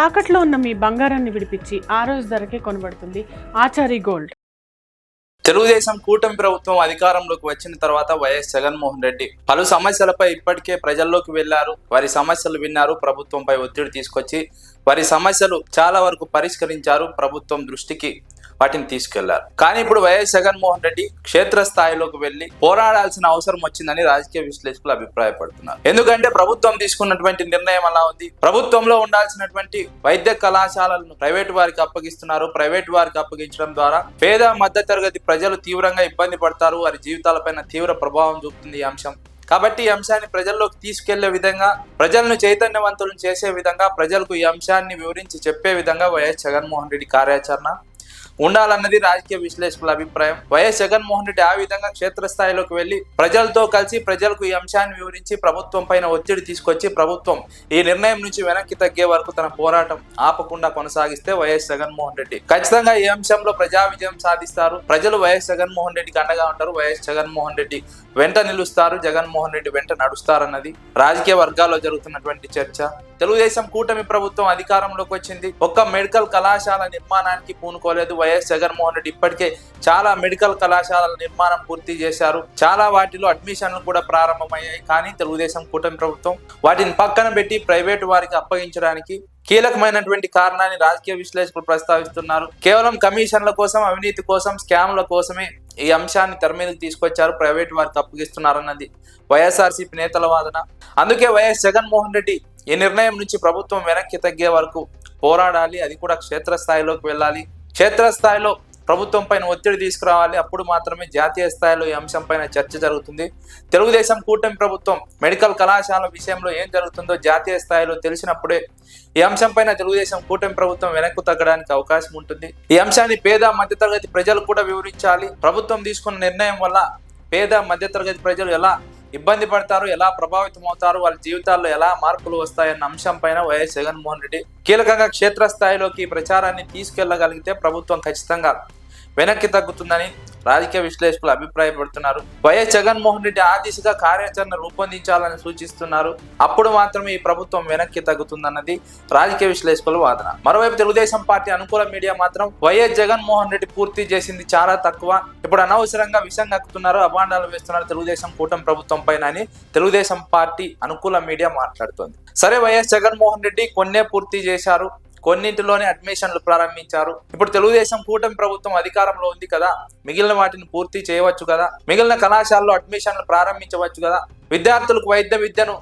తాకట్లో ఉన్న మీ బంగారాన్ని విడిపించి ఆ రోజు ధరకే కొనబడుతుంది ఆచారి గోల్డ్. తెలుగుదేశం కూటమి ప్రభుత్వం అధికారంలోకి వచ్చిన తర్వాత వైఎస్ జగన్మోహన్ రెడ్డి పలు సమస్యలపై ఇప్పటికే ప్రజల్లోకి వెళ్లారు. వారి సమస్యలు విన్నారు. ప్రభుత్వంపై ఒత్తిడి తీసుకొచ్చి వారి సమస్యలు చాలా వరకు పరిష్కరించారు. ప్రభుత్వం దృష్టికి వాటిని తీసుకెళ్లారు. కానీ ఇప్పుడు వైఎస్ జగన్మోహన్ రెడ్డి క్షేత్రస్థాయిలోకి వెళ్లి పోరాడాల్సిన అవసరం వచ్చిందని రాజకీయ విశ్లేషకులు అభిప్రాయపడుతున్నారు. ఎందుకంటే ప్రభుత్వం తీసుకున్నటువంటి నిర్ణయం అలా ఉంది. ప్రభుత్వంలో ఉండాల్సినటువంటి వైద్య కళాశాలలను ప్రైవేటు వారికి అప్పగిస్తున్నారు. ప్రైవేటు వారికి అప్పగించడం ద్వారా పేద మధ్య తరగతి ప్రజలు తీవ్రంగా ఇబ్బంది పడతారు. వారి జీవితాలపైన తీవ్ర ప్రభావం చూపుతుంది ఈ అంశం. కాబట్టి ఈ అంశాన్ని ప్రజల్లోకి తీసుకెళ్లే విధంగా, ప్రజలను చైతన్యవంతులను చేసే విధంగా, ప్రజలకు ఈ అంశాన్ని వివరించి చెప్పే విధంగా వైఎస్ జగన్మోహన్ రెడ్డి కార్యాచరణ ఉండాలన్నది రాజకీయ విశ్లేషకుల అభిప్రాయం. వైఎస్ జగన్మోహన్ రెడ్డి ఆ విధంగా క్షేత్రస్థాయిలోకి వెళ్లి ప్రజలతో కలిసి ప్రజలకు ఈ అంశాన్ని వివరించి ప్రభుత్వం పైన ఒత్తిడి తీసుకొచ్చి ప్రభుత్వం ఈ నిర్ణయం నుంచి వెనక్కి తగ్గే వరకు తన పోరాటం ఆపకుండా కొనసాగిస్తే వైఎస్ జగన్మోహన్ రెడ్డి ఖచ్చితంగా ఈ అంశంలో ప్రజా విజయం సాధిస్తారు. ప్రజలు వైఎస్ జగన్మోహన్ రెడ్డికి అండగా ఉంటారు. వైఎస్ జగన్మోహన్ రెడ్డి వెంట నిలుస్తారు. జగన్మోహన్ రెడ్డి వెంట నడుస్తారన్నది రాజకీయ వర్గాల్లో జరుగుతున్నటువంటి చర్చ. తెలుగుదేశం కూటమి ప్రభుత్వం అధికారంలోకి వచ్చింది. ఒక్క మెడికల్ కళాశాల నిర్మాణానికి పూనుకోలేదు. వైఎస్ జగన్మోహన్ రెడ్డి ఇప్పటికే చాలా మెడికల్ కళాశాలల నిర్మాణం పూర్తి చేశారు. చాలా వాటిలో అడ్మిషన్లు కూడా ప్రారంభమయ్యాయి. కానీ తెలుగుదేశం కూటమి ప్రభుత్వం వాటిని పక్కన పెట్టి ప్రైవేటు వారికి అప్పగించడానికి కీలకమైనటువంటి కారణాన్ని రాజకీయ విశ్లేషకులు ప్రస్తావిస్తున్నారు. కేవలం కమిషన్ల కోసం, అవినీతి కోసం, స్కామ్ల కోసమే ఈ అంశాన్ని తెర మీదకి తీసుకొచ్చారు. ప్రైవేటు వారికి అప్పగిస్తున్నారన్నది వైఎస్ఆర్సీపీ నేతల వాదన. అందుకే వైఎస్ జగన్మోహన్ రెడ్డి ఈ నిర్ణయం నుంచి ప్రభుత్వం వెనక్కి తగ్గే వరకు పోరాడాలి. అది కూడా క్షేత్రస్థాయిలోకి వెళ్ళాలి. క్షేత్రస్థాయిలో ప్రభుత్వం పైన ఒత్తిడి తీసుకురావాలి. అప్పుడు మాత్రమే జాతీయ స్థాయిలో ఈ అంశం పైన చర్చ జరుగుతుంది. తెలుగుదేశం కూటమి ప్రభుత్వం మెడికల్ కళాశాల విషయంలో ఏం జరుగుతుందో జాతీయ స్థాయిలో తెలిసినప్పుడే ఈ అంశం పైన తెలుగుదేశం కూటమి ప్రభుత్వం వెనక్కు తగ్గడానికి అవకాశం ఉంటుంది. ఈ అంశాన్ని పేద మధ్యతరగతి ప్రజలు కూడా వివరించాలి. ప్రభుత్వం తీసుకున్న నిర్ణయం వల్ల పేద మధ్యతరగతి ప్రజలు ఎలా ఇబ్బంది పడతారు, ఎలా ప్రభావితం అవుతారు, వాళ్ళ జీవితాల్లో ఎలా మార్పులు వస్తాయన్న అంశం పైన వైఎస్ జగన్మోహన్ రెడ్డి కీలకంగా క్షేత్రస్థాయిలోకి ప్రచారాన్ని తీసుకెళ్లగలిగితే ప్రభుత్వం ఖచ్చితంగా వెనక్కి తగ్గుతుందని రాజకీయ విశ్లేషకులు అభిప్రాయపడుతున్నారు. వైఎస్ జగన్మోహన్ రెడ్డి ఆ దిశగా కార్యాచరణ రూపొందించాలని సూచిస్తున్నారు. అప్పుడు మాత్రమే ఈ ప్రభుత్వం వెనక్కి తగ్గుతుందన్నది రాజకీయ విశ్లేషకుల వాదన. మరోవైపు తెలుగుదేశం పార్టీ అనుకూల మీడియా మాత్రం వైఎస్ జగన్మోహన్ రెడ్డి పూర్తి చేసింది చాలా తక్కువ, ఇప్పుడు అనవసరంగా విషం కక్కుతున్నారు, అభాండాలు వేస్తున్నారు తెలుగుదేశం కూటమి ప్రభుత్వం పైన అని తెలుగుదేశం పార్టీ అనుకూల మీడియా మాట్లాడుతోంది. సరే, వైఎస్ జగన్మోహన్ రెడ్డి కొన్నే పూర్తి చేశారు, కొన్నింటిలోనే అడ్మిషన్లు ప్రారంభించారు. ఇప్పుడు తెలుగుదేశం కూటమి ప్రభుత్వం అధికారంలో ఉంది కదా, మిగిలిన వాటిని పూర్తి చేయవచ్చు కదా, మిగిలిన కళాశాలలో అడ్మిషన్లు ప్రారంభించవచ్చు కదా, విద్యార్థులకు వైద్య విద్యను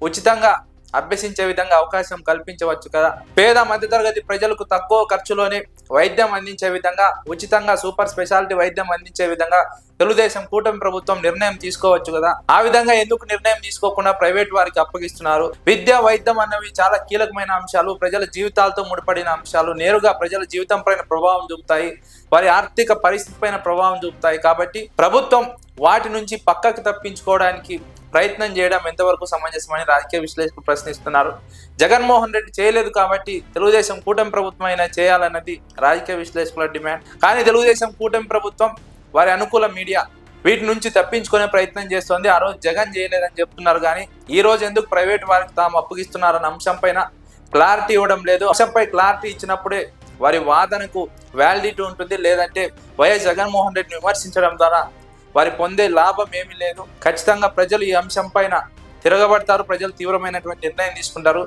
ఉచితంగా అభ్యసించే విధంగా అవకాశం కల్పించవచ్చు కదా, పేద మధ్యతరగతి ప్రజలకు తక్కువ ఖర్చులోనే వైద్యం అందించే విధంగా, ఉచితంగా సూపర్ స్పెషాలిటీ వైద్యం అందించే విధంగా తెలుగుదేశం కూటమి ప్రభుత్వం నిర్ణయం తీసుకోవచ్చు కదా. ఆ విధంగా ఎందుకు నిర్ణయం తీసుకోకుండా ప్రైవేట్ వారికి అప్పగిస్తున్నారు? విద్య, వైద్యం అన్నవి చాలా కీలకమైన అంశాలు, ప్రజల జీవితాలతో ముడిపడిన అంశాలు, నేరుగా ప్రజల జీవితం పైన ప్రభావం చూపుతాయి, వారి ఆర్థిక పరిస్థితి పైన ప్రభావం చూపుతాయి. కాబట్టి ప్రభుత్వం వాటి నుంచి పక్కకు తప్పించుకోవడానికి ప్రయత్నం చేయడం ఎంతవరకు సమంజసమని రాజకీయ విశ్లేషకులు ప్రశ్నిస్తున్నారు. జగన్మోహన్ రెడ్డి చేయలేదు కాబట్టి తెలుగుదేశం కూటమి ప్రభుత్వం అయినా చేయాలన్నది రాజకీయ విశ్లేషకుల డిమాండ్. కానీ తెలుగుదేశం కూటమి ప్రభుత్వం, వారి అనుకూల మీడియా వీటి నుంచి తప్పించుకునే ప్రయత్నం చేస్తోంది. ఆ రోజు జగన్ చేయలేదని చెప్తున్నారు, కానీ ఈ రోజు ఎందుకు ప్రైవేట్ వారికి తాము అప్పగిస్తున్నారన్న అంశం పైన క్లారిటీ ఇవ్వడం లేదు. అంశంపై క్లారిటీ ఇచ్చినప్పుడే వారి వాదనకు వ్యాలిడిటీ ఉంటుంది. లేదంటే వైఎస్ జగన్మోహన్ రెడ్డిని విమర్శించడం ద్వారా వారి పొందే లాభం ఏమీ లేదు. ఖచ్చితంగా ప్రజలు ఈ అంశం పైన తిరగబడతారు. ప్రజలు తీవ్రమైనటువంటి నిర్ణయం తీసుకుంటారు.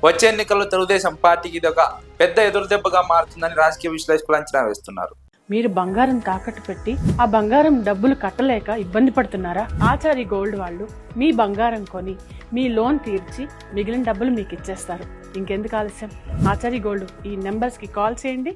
వచ్చే ఎన్నికల్లో తెలుగుదేశం పార్టీకి ఇది ఒక పెద్ద ఎదురుదెబ్బగా మారుతుందని రాజకీయ విశ్లేషకులు అంచనా వేస్తున్నారు. మీరు బంగారం తాకట్టు పెట్టి ఆ బంగారం డబ్బులు కట్టలేక ఇబ్బంది పడుతున్నారా? ఆచారి గోల్డ్ వాళ్ళు మీ బంగారం కొని మీ లోన్ తీర్చి మిగిలిన డబ్బులు మీకు ఇచ్చేస్తారు. ఇంకెందుకు ఆలస్యం? ఆచారి గోల్డ్ ఈ నెంబర్స్కి కాల్ చేయండి.